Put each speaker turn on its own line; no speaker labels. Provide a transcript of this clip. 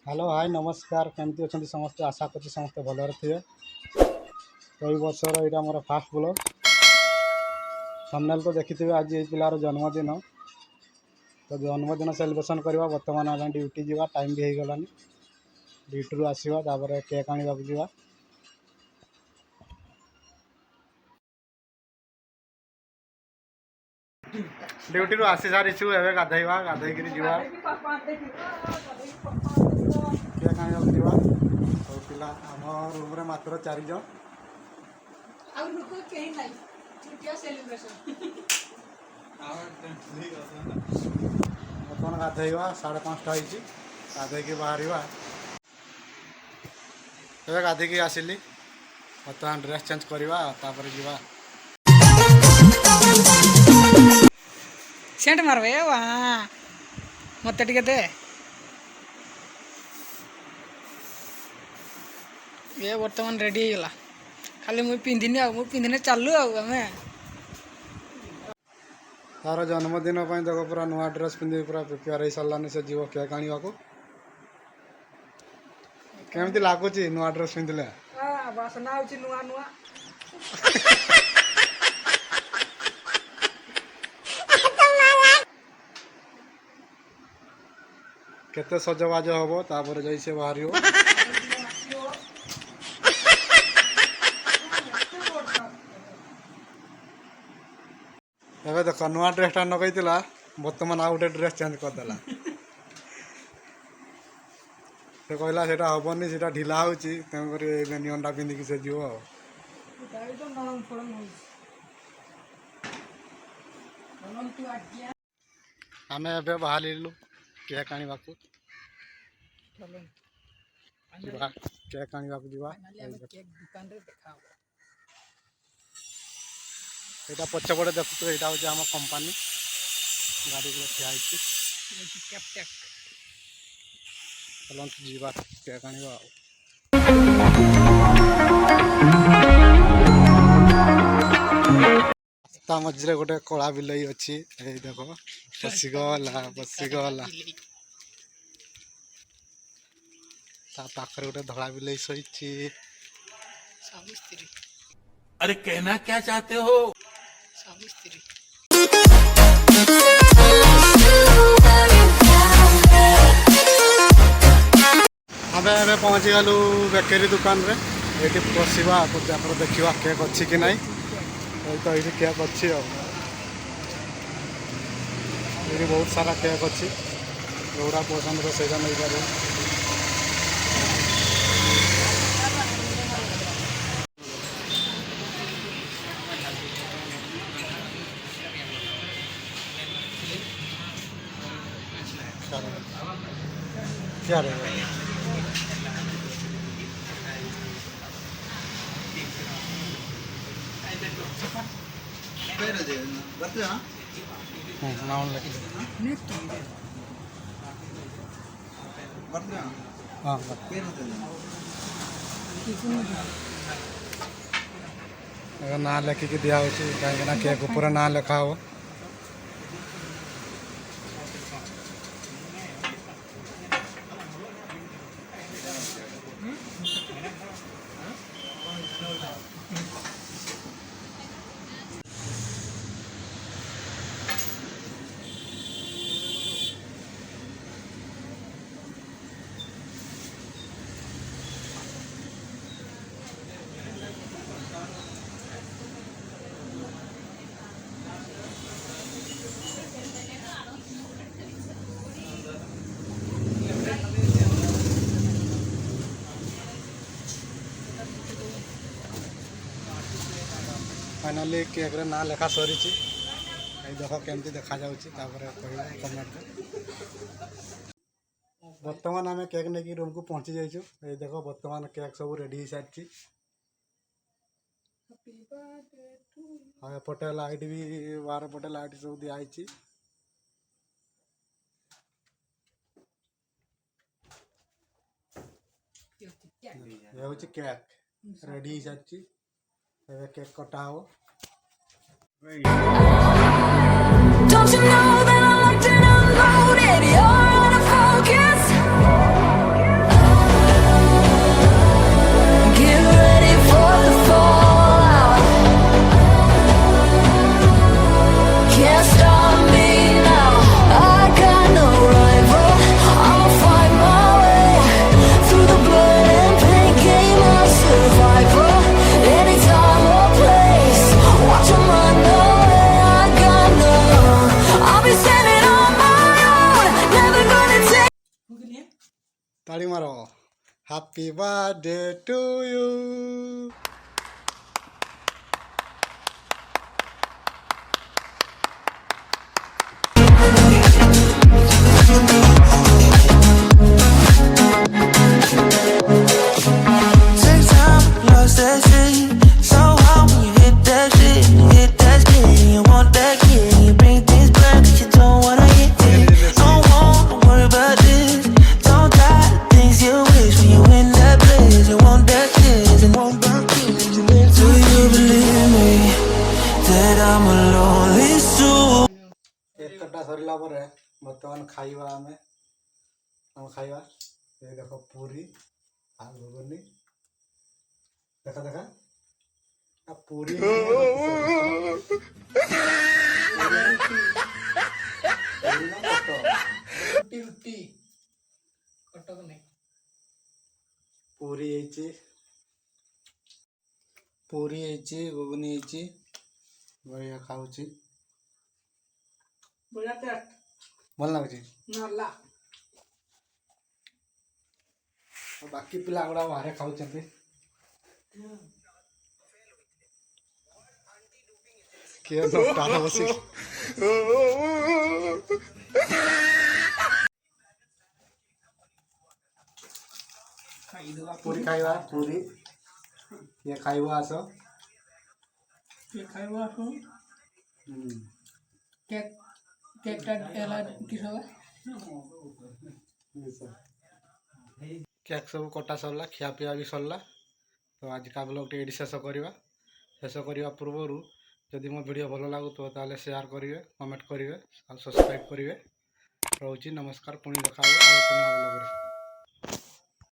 Hello hi नमस्कार केमती अच्छा समस्ते आशा कर समस्ते भलर थे। तो वर्षर यहाँ मोर फास्ट ब्लॉग थंबनेल तो देखी आज ये पिलार जन्मदिन। तो जन्मदिन सेलिब्रेशन करवा बर्तमान आम ड्यूटी जावा टाइम भी हो गलानी ड्यूटी आसवा तापर केक आने जावा। ड्यूटी आसी सारी गाधेवा गाधेक जा केक आने जावा। तो पिला आम रूम रे मात्र 4 जन बर्तमान गाधेवा 5:30 गाधेक बाहर गाधेक आसिली बर्तमान ड्रेस चेंज करवा जा
सेंट मारवे मत दे ये बर्तमान रेडी हो गला खाली मुझे पिंधिने चलू आम
तार जन्मदिन देख पूरा नुआ ड्रेस पिंधि पूरा प्रिपेयर हो सारानी से जीव केक आने को केमती लगुच नुआ ड्रेस पिंधिले
बासना हो नुआ नुआ
केते सजबाज हम तापर जाई से बाहर एबे देख नुआ ड्रेसटा नगैला बर्तमान आउ गोटे ड्रेस चेंज करदेला से कहला से हेनी से ढिला होकर नियनटा पिंधिकी से जीव आम ए बाहर केक आने केक आने जा यहाँ पछपटे देखु यहाँ हूँ आम कंपानी गाड़ी को ठिया चलते जीवा केक आने रास्ता मझे गोटे कला बिलई अच्छी देख बसीगला बसीगला पाखरे गोटे धड़ा बिलई शोची।
अरे कहना क्या चाहते हो?
आम ए पहुँची गलु बेकरी दुकान रे ये बसवा देखा केक अच्छी कि ना तो ये केक अच्छी ये बहुत सारा केक अच्छी जोड़ा पसंद तो सहीटा नहीं पारे। क्या रहेगा ना लिखिकी दिया कहीं केक ऊपर ना लिखा हो फाइनाली केक रे ना लेखा सरी देख केमती देखा कमेंट बर्तमान आम केक नहीं रूम को पहुँची जाइए ये देख बर्तमान केक सब रेडी हो सारी हाँ एपटे लाइट भी 12 पटे लाइट सब दिखाई ये हूँ केक रेडी हो सारी केक कटा हो।
Don't you know that I locked and unloaded? You're out of focus.
ताड़ी मारो happy birthday to you.
Take time, lost that shit. So hard when you hit that shit. Hit that shit, you want that kid. You bring things back, cause you don't wanna hit it. Don't wanna worry about this. Don't die the things you wish when you in that place. You want that kiss and want that kiss. Do you believe me that I'm a lonely soul?
एक कट्टा सरिला परे बर्तमान खाइबा आमे हम खाइबा ये देखो पूरी आ घुगनी देखा देखा आ पूरी
ରୁଟି ରୁଟି କଟକ ନାହିଁ
पूरी ହେଇଛି ଘୁଗୁନି ହେଇଛି ବଢିଆ ଖାଉଛି
ବଢ଼ିଆ ଟେଷ୍ଟ
ଭଲ ଲାଗୁଛି
ନଲା
ବାକି ପିଲା ଗୁଡା ବାହାରେ ଖାଉଛନ୍ତି କିଏ ନଟା ବସି
ଖାଇଦେବା
पूरी खाइबा पूरी ये खाइबा आस
କିଏ ଖାଇବା ଆସ କେକ୍ କେକ୍ଟା ହେଲା କିସ ହେଲା
केक सब कटा सरला खिया पिया भी सरला तो आज का ब्लॉग टी शेष करवा पूर्वर जदि मो वीडियो भल लगुव ताले शेयर करेंगे कमेंट करेंगे और सब्सक्राइब करेंगे रोची नमस्कार पुणी देखा ब्लॉग।